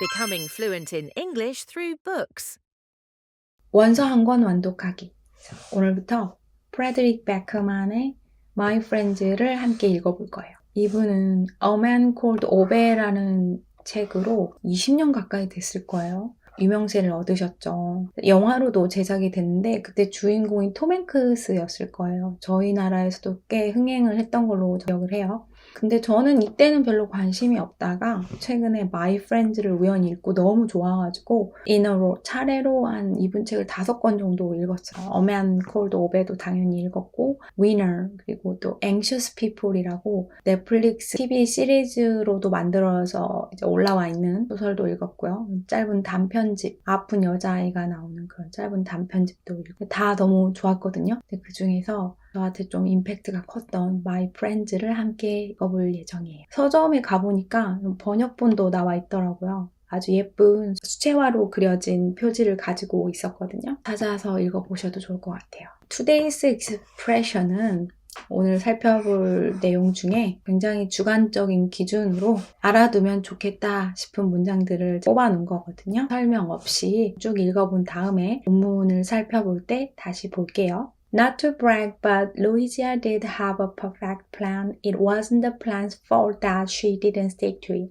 Becoming fluent in English through books. 원서 한 권 완독하기. 오늘부터 프레드릭 베커만의 My Friends를 함께 읽어볼 거예요. 이분은 A Man Called Obe라는 책으로 20년 가까이 됐을 거예요. 유명세를 얻으셨죠. 영화로도 제작이 됐는데 그때 주인공이 톰 행크스였을 거예요. 저희 나라에서도 꽤 흥행을 했던 걸로 기억을 해요. 근데 저는 이때는 별로 관심이 없다가 최근에 My Friends를 우연히 읽고 너무 좋아가지고 인어로 차례로 한 이분 책을 5권 정도 읽었어요. A Man Called Obe도 당연히 읽었고 Winner 그리고 또 Anxious People이라고 넷플릭스 TV 시리즈로도 만들어서 이제 올라와 있는 소설도 읽었고요. 짧은 단편집, 아픈 여자아이가 나오는 그런 짧은 단편집도 읽고 다 너무 좋았거든요. 근데 그 중에서 저한테 좀 임팩트가 컸던 My Friends를 함께 읽어볼 예정이에요. 서점에 가보니까 번역본도 나와 있더라고요. 아주 예쁜 수채화로 그려진 표지를 가지고 있었거든요. 찾아서 읽어보셔도 좋을 것 같아요. Today's Expression은 오늘 살펴볼 내용 중에 굉장히 주관적인 기준으로 알아두면 좋겠다 싶은 문장들을 뽑아놓은 거거든요. 설명 없이 쭉 읽어본 다음에 본문을 살펴볼 때 다시 볼게요. Not to brag, but Louisa did have a perfect plan. It wasn't the plan's fault that she didn't stick to it.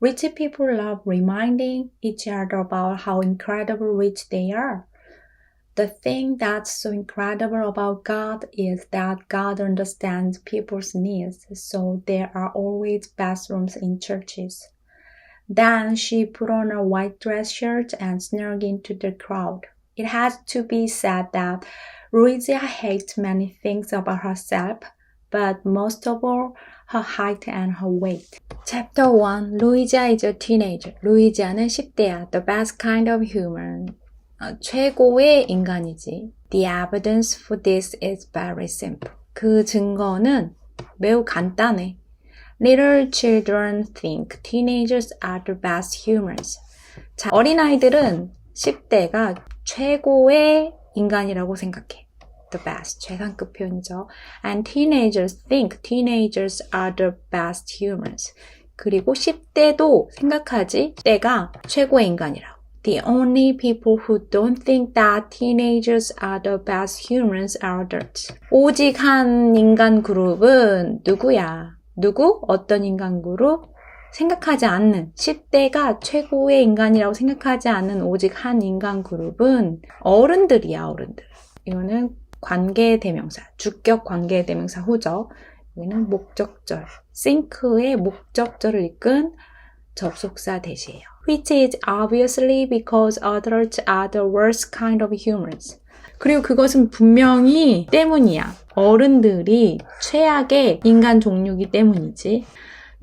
Rich people love reminding each other about how incredibly rich they are. The thing that's so incredible about God is that God understands people's needs, so there are always bathrooms in churches. Then she put on a white dress shirt and snuck into the crowd. It has to be said that Louisa hates many things about herself, but most of all, her height and her weight. Chapter 1. Louisa is a teenager. 루이지아는 10대야. The best kind of human. 최고의 인간이지. The evidence for this is very simple. 그 증거는 매우 간단해. Little children think teenagers are the best humans. 자, 어린아이들은 10대가 최고의 인간이라고 생각해. The best, 최상급 표현이죠. And teenagers think teenagers are the best humans. 그리고 10대도 생각하지 때가 최고의 인간이라고. The only people who don't think that teenagers are the best humans are adults. 오직 한 인간 그룹은 누구야? 누구? 어떤 인간 그룹? 생각하지 않는 10대가 최고의 인간이라고 생각하지 않는 오직 한 인간 그룹은 어른들이야. 어른들. 이거는 관계대명사, 주격 관계대명사 후죠. 여기는 목적절, think의 목적절을 이끈 접속사 대시예요. Which is obviously because adults are the worst kind of humans. 그리고 그것은 분명히 때문이야. 어른들이 최악의 인간 종류이기 때문이지.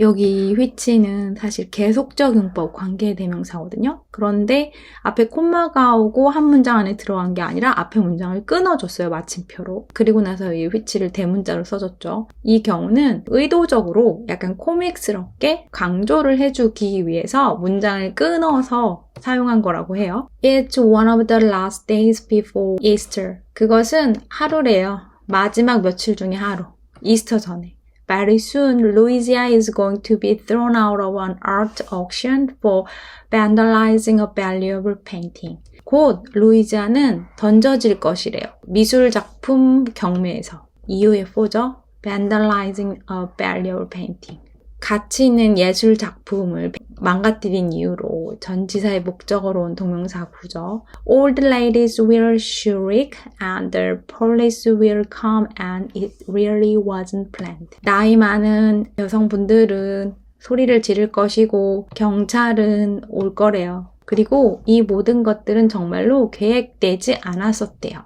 여기 which는 사실 계속적용법 관계대명사거든요. 그런데 앞에 콤마가 오고 한 문장 안에 들어간 게 아니라 앞에 문장을 끊어줬어요. 마침표로. 그리고 나서 이 which를 대문자로 써줬죠. 이 경우는 의도적으로 약간 코믹스럽게 강조를 해주기 위해서 문장을 끊어서 사용한 거라고 해요. It's one of the last days before Easter. 그것은 하루래요. 마지막 며칠 중에 하루. 이스터 전에. Very soon, Louisa is going to be thrown out of an art auction for vandalizing a valuable painting. 곧 루이지아는 던져질 것이래요. 미술 작품 경매에서. 이유의 4죠. vandalizing a valuable painting. 가치 있는 예술 작품을 망가뜨린 이유로 전치사의 목적어로 온 동명사 구죠. Old ladies will shriek and the police will come and it really wasn't planned. 나이 많은 여성분들은 소리를 지를 것이고 경찰은 올 거래요. 그리고 이 모든 것들은 정말로 계획되지 않았었대요.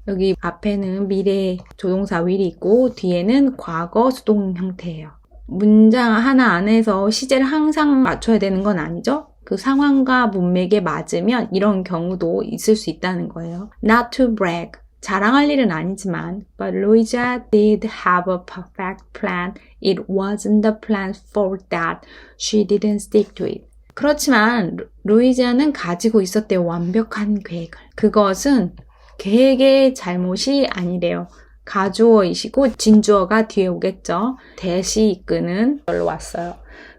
여기 앞에는 미래 조동사 will이 있고 뒤에는 과거 수동 형태예요. 문장 하나 안에서 시제를 항상 맞춰야 되는 건 아니죠? 그 상황과 문맥에 맞으면 이런 경우도 있을 수 있다는 거예요. Not to brag. 자랑할 일은 아니지만 But Louisa did have a perfect plan. It wasn't the plan's fault that she didn't stick to it. 그렇지만 루이지아는 가지고 있었대요. 완벽한 계획을. 그것은 계획의 잘못이 아니래요. 가주어이시고 진주어가 뒤에 오겠죠. 대시 이끄는 걸로 왔어요.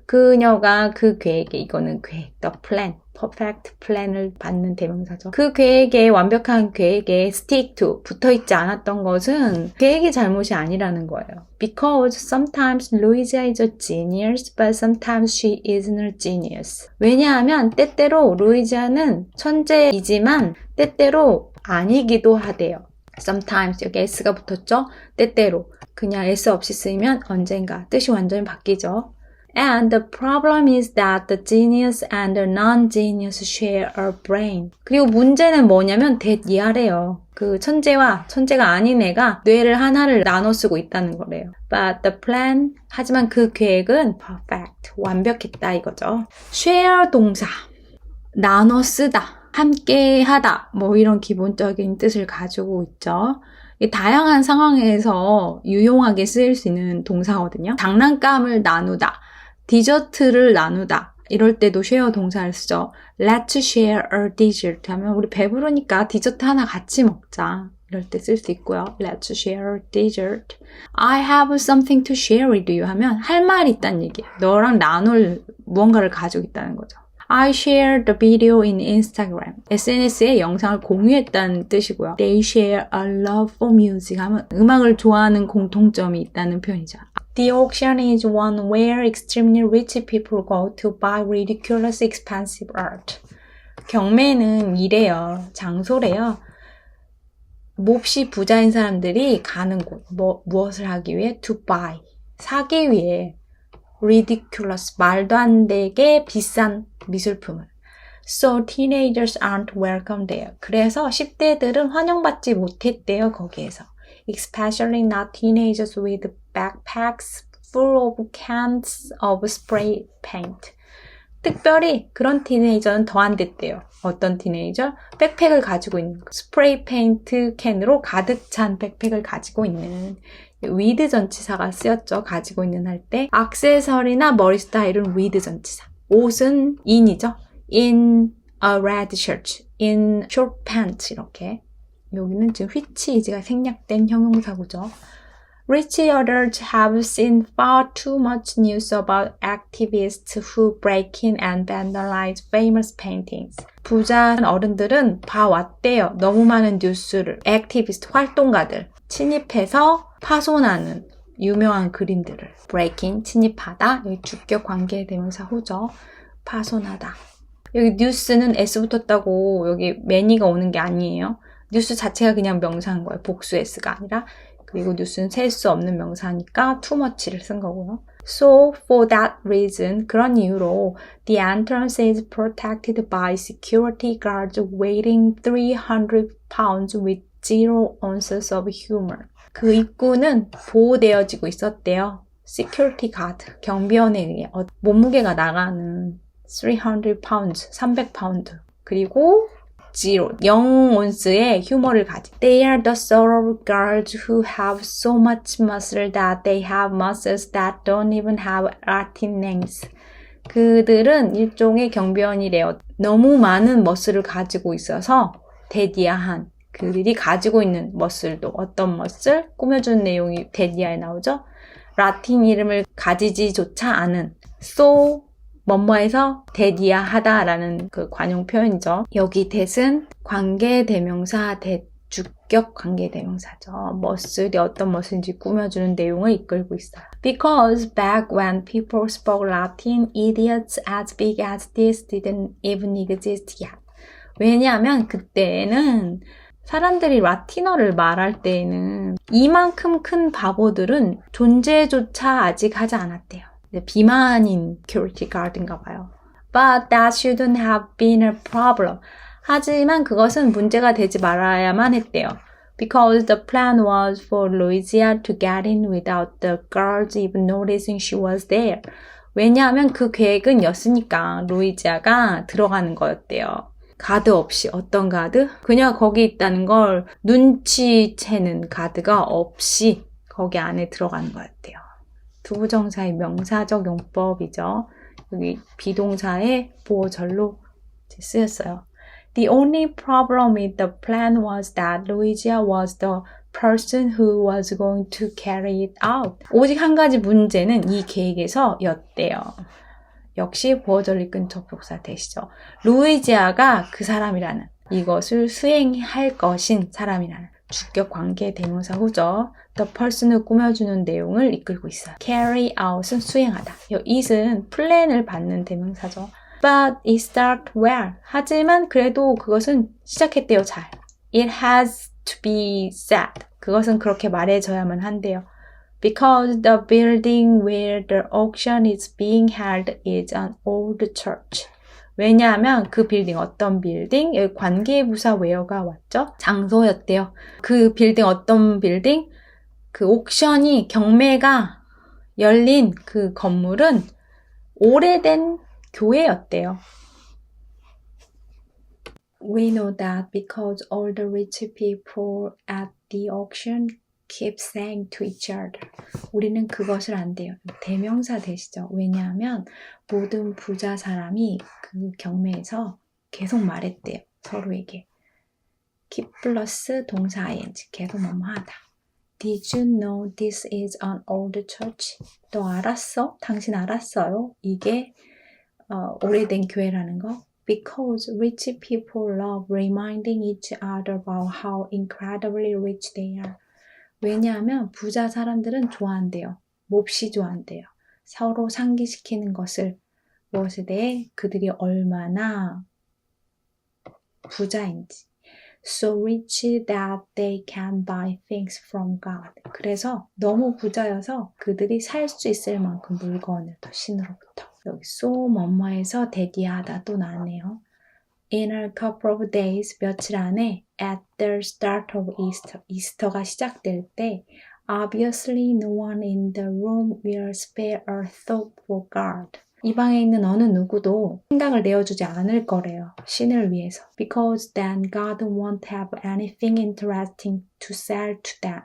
그녀가 그 계획에, 이거는 계획, the plan, perfect plan을 받는 대명사죠. 그 계획에, 완벽한 계획에 stick to, 붙어있지 않았던 것은 계획의 잘못이 아니라는 거예요. Because sometimes Louisa is a genius, but sometimes she isn't a genius. 왜냐하면 때때로 루이지아는 천재이지만 때때로 아니기도 하대요. Sometimes, 여기 s가 붙었죠? 때때로. 그냥 s 없이 쓰이면 언젠가. 뜻이 완전히 바뀌죠. And the problem is that the genius and the non-genius share a brain. 그리고 문제는 뭐냐면 이하래요. 그 천재와 천재가 아닌 애가 뇌를 하나를 나눠 쓰고 있다는 거래요. But the plan, 하지만 그 계획은 perfect, 완벽했다 이거죠. share 동사, 나눠 쓰다, 함께 하다, 뭐 이런 기본적인 뜻을 가지고 있죠. 다양한 상황에서 유용하게 쓰일 수 있는 동사거든요. 장난감을 나누다, 디저트를 나누다 이럴 때도 share 동사를 쓰죠. Let's share a dessert 하면 우리 배부르니까 디저트 하나 같이 먹자 이럴 때 쓸 수 있고요. Let's share a dessert. I have something to share with you 하면 할 말이 있다는 얘기예요. 너랑 나눌 무언가를 가지고 있다는 거죠. I shared the video in Instagram. SNS에 영상을 공유했다는 뜻이고요. They share a love for music 하면 음악을 좋아하는 공통점이 있다는 표현이죠. The auction is one where extremely rich people go to buy ridiculous expensive art. 경매는 이래요. 장소래요. 몹시 부자인 사람들이 가는 곳. 무엇을 하기 위해? To buy. 사기 위해. Ridiculous. 말도 안 되게 비싼 미술품을. So teenagers aren't welcome there. 그래서 10대들은 환영받지 못했대요. 거기에서. Especially not teenagers with backpacks full of cans of spray paint. 특별히 그런 티네이저는 더 안 됐대요. 어떤 티네이저? 백팩을 가지고 있는 거. 스프레이 페인트 캔으로 가득 찬 백팩을 가지고 있는 with 전치사가 쓰였죠. 가지고 있는 할 때. 액세서리나 머리 스타일은 with 전치사. 옷은 in이죠. In a red shirt, in short pants 이렇게. 여기는 지금 which is가 생략된 형용사구죠. Rich adults have seen far too much news about activists who break in and vandalize famous paintings. 부자 어른들은 봐왔대요. 너무 많은 뉴스를. 액티비스트, 활동가들. 침입해서 파손하는 유명한 그림들을. break in, 침입하다. 여기 주격 관계 대명사 후죠. 파손하다. 여기 뉴스는 S 붙었다고 여기 many가 오는 게 아니에요. 뉴스 자체가 그냥 명사인 거예요. 복수 S가 아니라. 그리고 뉴스는 셀 수 없는 명사니까 too much를 쓴 거고요. So, for that reason, 그런 이유로 the entrance is protected by security guards weighing 300 pounds with 0 ounces of humor. 그 입구는 보호되어지고 있었대요. security guard, 경비원에 의해 몸무게가 나가는 300 pounds, 300파운드. 그리고 0 온스의 휴머를 가진. They are the sort of guards who have so much muscle that they have muscles that don't even have Latin names. 그들은 일종의 경비원이래요. 너무 많은 머슬을 가지고 있어서 대디아한. 그들이 가지고 있는 머슬도 어떤 머슬? 꾸며주는 내용이 대디아에 나오죠. 라틴 이름을 가지지조차 않은 so 뭐뭐에서 대디아하다라는 그 관용 표현이죠. 여기 that은 관계대명사 that 주격 관계대명사죠. 머슬이 어떤 머슬인지 꾸며주는 내용을 이끌고 있어요. Because back when people spoke Latin, idiots as big as this didn't even exist yet. 왜냐하면 그때는 사람들이 라틴어를 말할 때에는 이만큼 큰 바보들은 존재조차 아직 하지 않았대요. 비만인 security guard인가 봐요. But that shouldn't have been a problem. 하지만 그것은 문제가 되지 말아야만 했대요. Because the plan was for Louisa to get in without the guards even noticing she was there. 왜냐하면 그 계획은 였으니까 루이지아가 들어가는 거였대요. 가드 없이. 어떤 가드? 그냥 거기 있다는 걸 눈치채는 가드가 없이 거기 안에 들어가는 거였대요. 두부정사의 명사적 용법이죠. 여기 비동사의 보어절로 쓰였어요. The only problem with the plan was that Louisa was the person who was going to carry it out. 오직 한 가지 문제는 이 계획에서 였대요. 역시 보어절 이끈 접속사 대시죠. 루이지아가 그 사람이라는, 이것을 수행할 것인 사람이라는 주격 관계 대명사 후죠. The person을 꾸며주는 내용을 이끌고 있어요. Carry out은 수행하다. it은 플랜을 받는 대명사죠. But it started well. 하지만 그래도 그것은 시작했대요. 잘. It has to be said. 그것은 그렇게 말해져야만 한대요. Because the building where the auction is being held is an old church. 왜냐하면 그 빌딩, 어떤 빌딩? 여기 관계부사 where가 왔죠? 장소였대요. 그 빌딩, 어떤 빌딩? 그 옥션이, 경매가 열린 그 건물은 오래된 교회였대요. We know that because all the rich people at the auction keep saying to each other. 우리는 그것을 안대요. 대명사 대시죠. 왜냐하면 모든 부자 사람이 그 경매에서 계속 말했대요. 서로에게. keep 플러스 동사 ing. 계속 뭐뭐하다. Did you know this is an old church? 너 알았어? 당신 알았어요? 이게 오래된 교회라는 거? Because rich people love reminding each other about how incredibly rich they are. 왜냐하면 부자 사람들은 좋아한대요. 몹시 좋아한대요. 서로 상기시키는 것을, 무엇에 대해 그들이 얼마나 부자인지. So rich that they can buy things from God. 그래서 너무 부자여서 그들이 살 수 있을 만큼 물건을 더 신으로부터. 여기 so 뭐뭐에서 대기하다 또 나왔네요. In a couple of days, 며칠 안에 at the start of Easter, 이스터가 시작될 때 obviously no one in the room will spare a thought for God. 이 방에 있는 어느 누구도 생각을 내어주지 않을 거래요. 신을 위해서. Because then God won't have anything interesting to sell to them.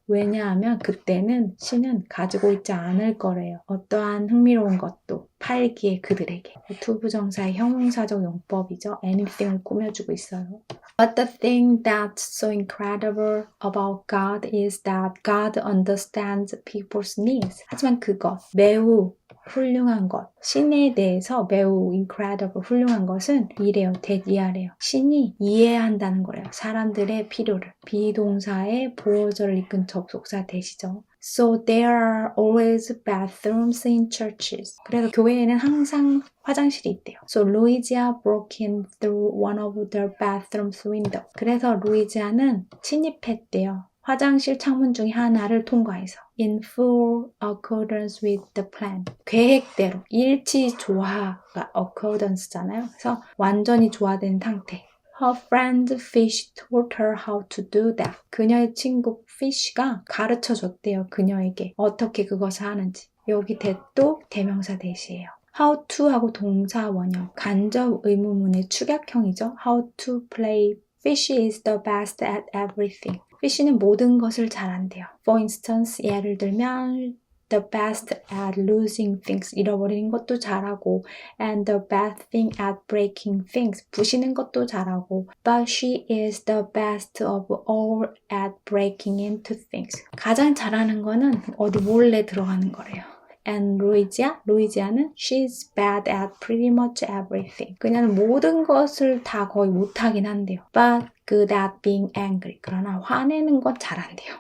왜냐하면 그때는 신은 가지고 있지 않을 거래요. 어떠한 흥미로운 것도 팔기에 그들에게. 투부정사의 형용사적 용법이죠. anything을 꾸며주고 있어요. But the thing that's so incredible about God is that God understands people's needs. 하지만 그것, 매우 훌륭한 것, 신에 대해서 매우 incredible, 훌륭한 것은 이래요, 대디하래요. 신이 이해한다는 거래요. 사람들의 필요를. 비동사의 보어절을 이끈 접속사 대시죠. So there are always bathrooms in churches. 그래서 교회에는 항상 화장실이 있대요. So Louisa broke in through one of the bathroom's window. 그래서 루이지아는 침입했대요. 화장실 창문 중에 하나를 통과해서 in full accordance with the plan. 계획대로 일치조화가 accordance잖아요. 그래서 완전히 조화된 상태. Her friend Fish taught her how to do that. 그녀의 친구 Fish가 가르쳐줬대요. 그녀에게 어떻게 그것을 하는지. 여기 that도 대명사 대시예요. How to 하고 동사 원형. 간접 의문문의 축약형이죠. How to play. Fish is the best at everything. Fish는 모든 것을 잘한대요. For instance, 예를 들면 the best at losing things, 잃어버리는 것도 잘하고 and the best thing at breaking things, 부시는 것도 잘하고 but she is the best of all at breaking into things. 가장 잘하는 거는 어디 몰래 들어가는 거래요. And 루이지아는 she's bad at pretty much everything. 그녀는 모든 것을 다 거의 못하긴 한대요. But good at being angry. 그러나 화내는 건 잘한대요.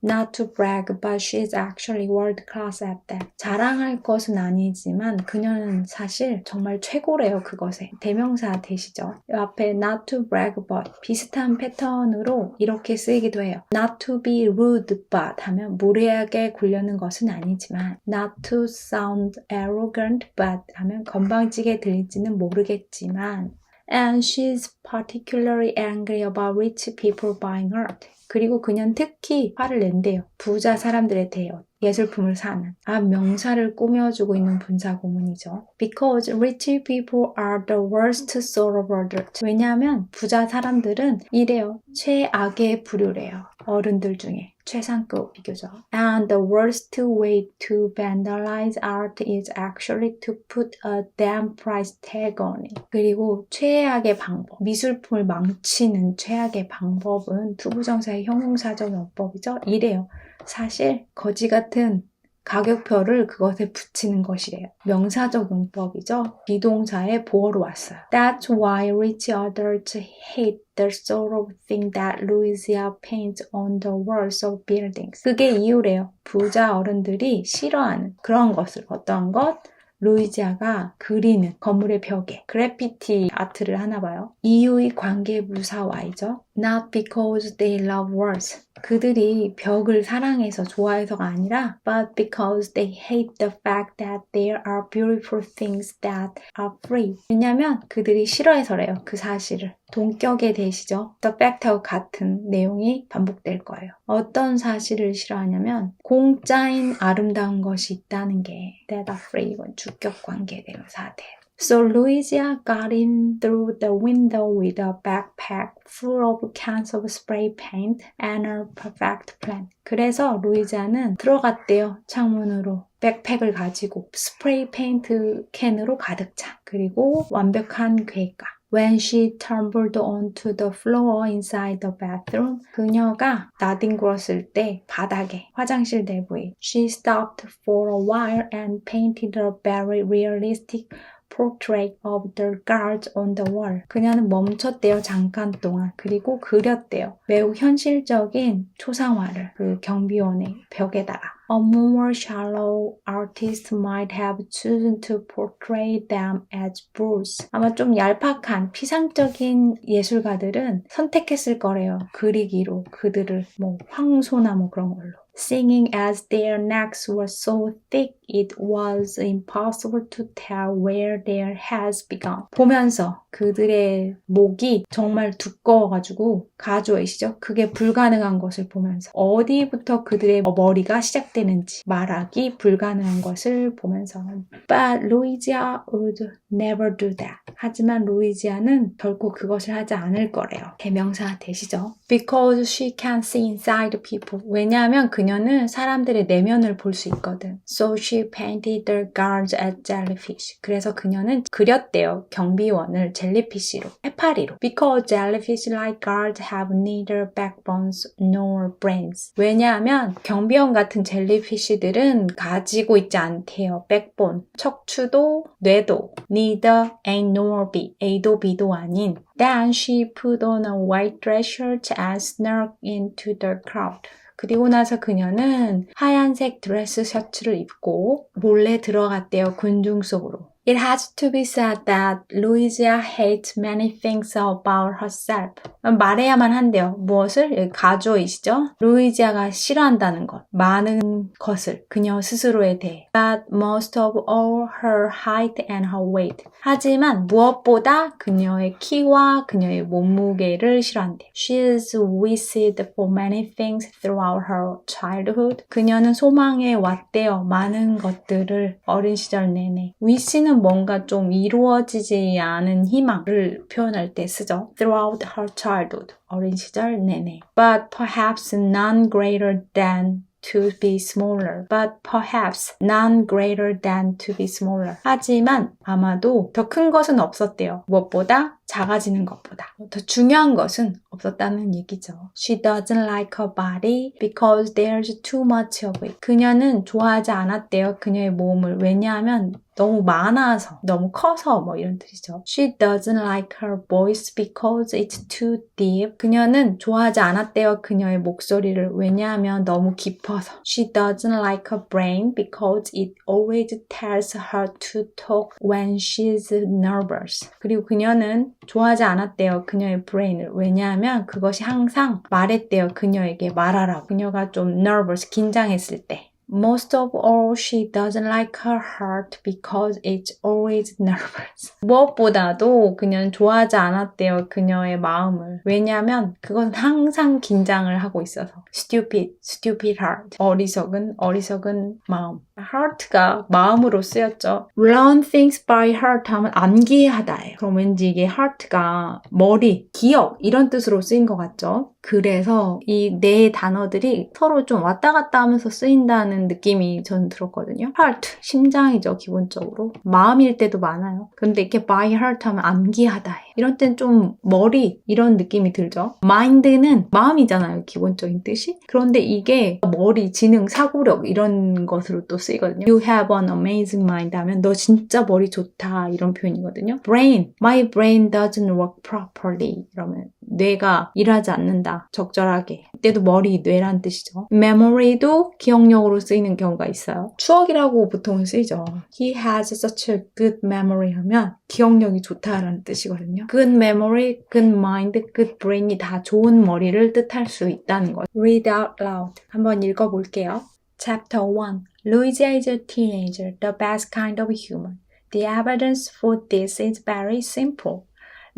Not to brag, but she's actually world class at that. 자랑할 것은 아니지만 그녀는 사실 정말 최고래요, 그것에. 대명사 대시죠. 이 앞에 not to brag, but 비슷한 패턴으로 이렇게 쓰이기도 해요. Not to be rude, but 하면 무례하게 굴려는 것은 아니지만 not to sound arrogant, but 하면 건방지게 들릴지는 모르겠지만 And she's particularly angry about rich people buying art. 그리고 그녀는 특히 화를 낸대요. 부자 사람들에 대해 예술품을 사는. 명사를 꾸며주고 있는 분사구문이죠. Because rich people are the worst sort of adults. 왜냐하면 부자 사람들은 이래요. 최악의 부류래요. 어른들 중에. 최상급이죠. And the worst way to vandalize art is actually to put a damn price tag on it. 그리고 최악의 방법, 미술품을 망치는 최악의 방법은 투부정사의 형용사적 용법이죠. 이래요. 사실 거지 같은 가격표를 그것에 붙이는 것이래요. 명사적 용법이죠. 비동사의 보어로 왔어요. That's why rich adults hate the sort of thing that Louisa paints on the walls of buildings. 그게 이유래요. 부자 어른들이 싫어하는 그런 것을. 어떠한 것? 루이지아가 그리는 건물의 벽에 그래피티 아트를 하나 봐요. 이유의 관계부사와이죠. Not because they love walls. 그들이 벽을 사랑해서 좋아해서가 아니라 but because they hate the fact that there are beautiful things that are free. 왜냐면 그들이 싫어해서래요. 그 사실을. 동격의 대시죠. The fact하고 같은 내용이 반복될 거예요. 어떤 사실을 싫어하냐면 공짜인 아름다운 것이 있다는 게 that are free. 이건 주격 관계 대명사돼요. So Louisa got in through the window with a backpack full of cans of spray paint and a perfect plan. 그래서 루이자는 들어갔대요. 창문으로. 백팩을 가지고 스프레이 페인트 캔으로 가득 찬. 그리고 완벽한 계획과. When she tumbled onto the floor inside the bathroom, 그녀가 나뒹굴었을 때 바닥에 화장실 내부에 she stopped for a while and painted a very realistic portrait of the guards on the wall. 그녀는 멈췄대요. 잠깐 동안. 그리고 그렸대요. 매우 현실적인 초상화를 그 경비원의 벽에다가. A more shallow artist might have chosen to portray them as bulls. 아마 좀 얄팍한 피상적인 예술가들은 선택했을 거래요. 그리기로 그들을 황소나 그런 걸로. Singing as their necks were so thick it was impossible to tell where their heads began. 보면서 그들의 목이 정말 두꺼워가지고 가주어이시죠? 그게 불가능한 것을 보면서 어디부터 그들의 머리가 시작되는지 말하기 불가능한 것을 보면서 But Louisa would never do that. 하지만 루이지아는 결코 그것을 하지 않을 거래요. 대명사 되시죠? Because she can see inside people. 왜냐하면 그녀는 사람들의 내면을 볼 수 있거든. So she painted the guards as jellyfish. 그래서 그녀는 그렸대요. 경비원을 젤리피쉬로, 해파리로. Because jellyfish like guards have neither backbones nor brains. 왜냐하면 경비원 같은 젤리피쉬들은 가지고 있지 않대요. backbone. 척추도, 뇌도. Neither A nor B. A도 B도 아닌. Then she put on a white dress shirt and snuck into the crowd. 그리고 나서 그녀는 하얀색 드레스 셔츠를 입고 몰래 들어갔대요. 군중 속으로. It has to be said that Louisa hates many things about herself. 말해야만 한대요. 무엇을? 가주어이시죠? 루이지아가 싫어한다는 것. 많은 것을. 그녀 스스로에 대해. But most of all her height and her weight. 하지만 무엇보다 그녀의 키와 그녀의 몸무게를 싫어한대요. She is wished for many things throughout her childhood. 그녀는 소망해 왔대요. 많은 것들을 어린 시절 내내. wish는 뭔가 좀 이루어지지 않은 희망을 표현할 때 쓰죠. Throughout her childhood. 어린 시절 내내. But perhaps none greater than to be smaller. But perhaps none greater than to be smaller. 하지만 아마도 더 큰 것은 없었대요. 무엇보다 작아지는 것보다. 더 중요한 것은 없었다는 얘기죠. She doesn't like her body because there's too much of it. 그녀는 좋아하지 않았대요. 그녀의 몸을. 왜냐하면 너무 많아서, 너무 커서 이런 뜻이죠. She doesn't like her voice because it's too deep. 그녀는 좋아하지 않았대요. 그녀의 목소리를. 왜냐하면 너무 깊어서. She doesn't like her brain because it always tells her to talk when she's nervous. 그리고 그녀는 좋아하지 않았대요. 그녀의 브레인을. 왜냐하면 그것이 항상 말했대요. 그녀에게 말하라고. 그녀가 좀 nervous, 긴장했을 때. Most of all, she doesn't like her heart because it's always nervous. 무엇보다도 그녀는 좋아하지 않았대요. 그녀의 마음을. 왜냐하면 그건 항상 긴장을 하고 있어서. Stupid heart. 어리석은 마음. heart가 마음으로 쓰였죠. Learn things by heart 하면 암기하다예요. 그럼 왠지 이게 heart가 머리, 기억 이런 뜻으로 쓰인 것 같죠. 그래서 이 네 단어들이 서로 좀 왔다 갔다 하면서 쓰인다는 느낌이 저는 들었거든요. heart, 심장이죠, 기본적으로. 마음일 때도 많아요. 근데 이렇게 by heart 하면 암기하다예요. 이런 땐 좀 머리 이런 느낌이 들죠. mind는 마음이잖아요. 기본적인 뜻이. 그런데 이게 머리, 지능, 사고력 이런 것으로 또 쓰이거든요. You have an amazing mind 하면 너 진짜 머리 좋다 이런 표현이거든요. brain, my brain doesn't work properly 이러면 뇌가 일하지 않는다. 적절하게. 이때도 머리, 뇌란 뜻이죠. memory도 기억력으로 쓰이는 경우가 있어요. 추억이라고 보통 쓰이죠. He has such a good memory 하면 기억력이 좋다라는 뜻이거든요. good memory, good mind, good brain이 다 좋은 머리를 뜻할 수 있다는 거예요. read out loud. 한번 읽어볼게요. Chapter 1. Louisa is a teenager, the best kind of human. The evidence for this is very simple.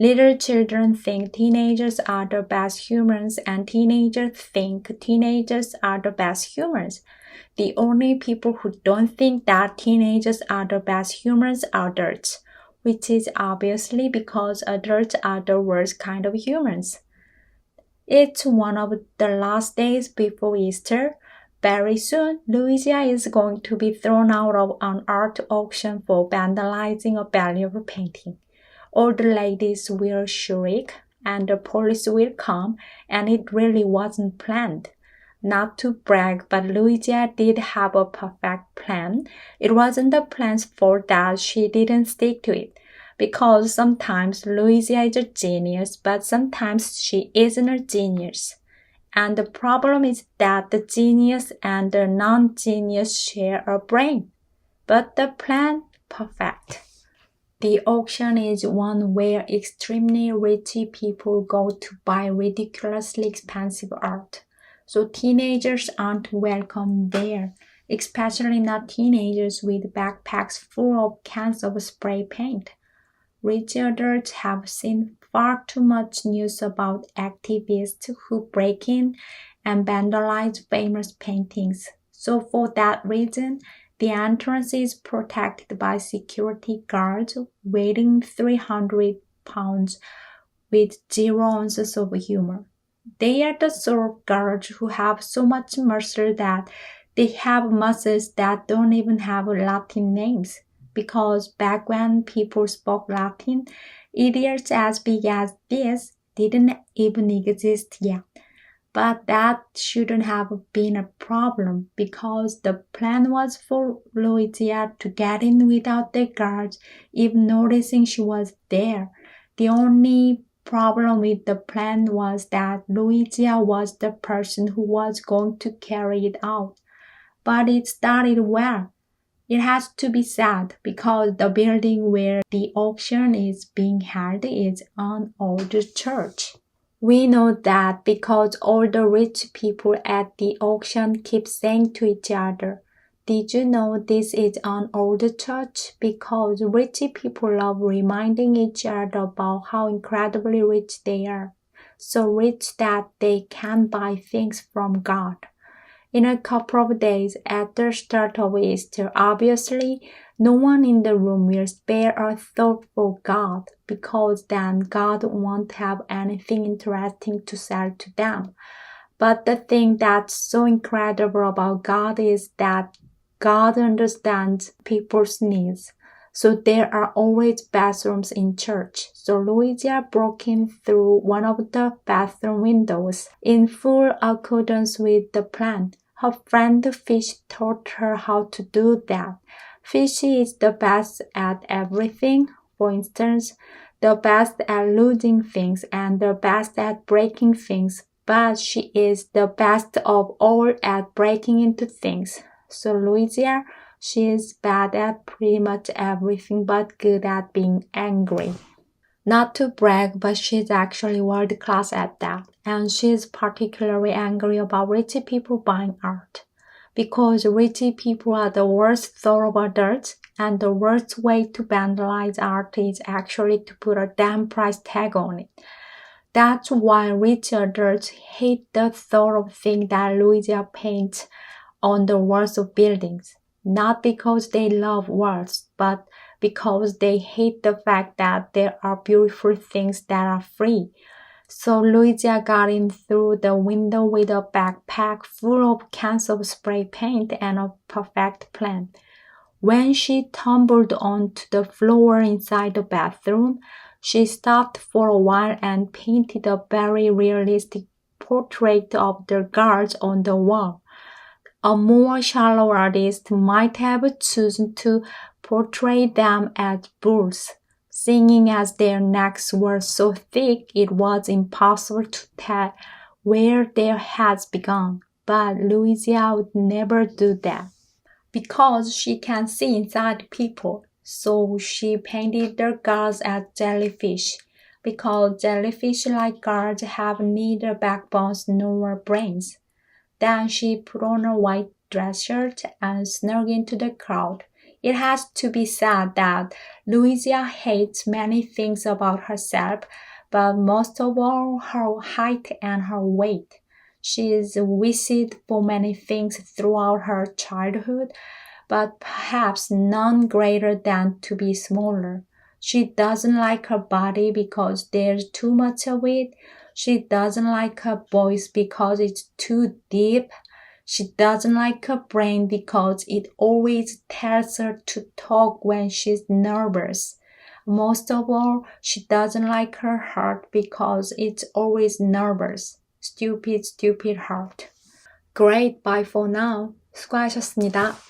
Little children think teenagers are the best humans and teenagers think teenagers are the best humans. The only people who don't think that teenagers are the best humans are adults, which is obviously because adults are the worst kind of humans. It's one of the last days before Easter. Very soon, Louisa is going to be thrown out of an art auction for vandalizing a valuable painting. All the ladies will shriek, and the police will come, and it really wasn't planned. Not to brag, but Louisa did have a perfect plan. It wasn't the plan's fault that she didn't stick to it, because sometimes Louisa is a genius, but sometimes she isn't a genius. And the problem is that the genius and the non-genius share a brain. But the plan, perfect. The auction is one where extremely rich people go to buy ridiculously expensive art. So teenagers aren't welcome there, especially not teenagers with backpacks full of cans of spray paint. Rich adults have seen far too much news about activists who break in and vandalize famous paintings. So for that reason, the entrance is protected by security guards weighing 300 pounds with 0 ounces of humor. They are the sort of guards who have so much muscle that they have muscles that don't even have Latin names. Because back when people spoke Latin, idiots as big as this didn't even exist yet. But that shouldn't have been a problem because the plan was for Louisa to get in without the guards even noticing she was there. The only problem with the plan was that Louisa was the person who was going to carry it out. But it started well. It has to be said because the building where the auction is being held is an old church. We know that because all the rich people at the auction keep saying to each other, "Did you know this is an old church?" Because rich people love reminding each other about how incredibly rich they are. So rich that they can buy things from God. In a couple of days at the start of Easter, obviously, no one in the room will spare a thought for God because then God won't have anything interesting to sell to them. But the thing that's so incredible about God is that God understands people's needs. So there are always bathrooms in church. So Louisa broke in through one of the bathroom windows in full accordance with the plan. Her friend Fish taught her how to do that. Fish is the best at everything. For instance, the best at losing things and the best at breaking things. But she is the best of all at breaking into things. So Louisa, she is bad at pretty much everything but good at being angry. Not to brag, but she's actually world class at that. And she's particularly angry about rich people buying art. Because rich people are the worst sort of adults, and the worst way to vandalize art is actually to put a damn price tag on it. That's why rich adults hate the sort of thing that Louisa paints on the walls of buildings. Not because they love walls, but because they hate the fact that there are beautiful things that are free. So Louisa got in through the window with a backpack full of cans of spray paint and a perfect plan. When she tumbled onto the floor inside the bathroom, She stopped for a while and painted a very realistic portrait of the guards on the wall. A more shallow artist might have chosen to portray them as bulls, seeing as their necks were so thick it was impossible to tell where their heads began. But Louisa would never do that, because she can see inside people. So she painted the guards as jellyfish, because jellyfish-like guards have neither backbones nor brains. Then she put on a white dress shirt and snuck into the crowd. It has to be said that Louisa hates many things about herself, but most of all her height and her weight. She is wished for many things throughout her childhood, but perhaps none greater than to be smaller. She doesn't like her body because there's too much of it. She doesn't like her voice because it's too deep. She doesn't like her brain because it always tells her to talk when she's nervous. Most of all, she doesn't like her heart because it's always nervous. Stupid, stupid heart. Great, bye for now. 수고하셨습니다.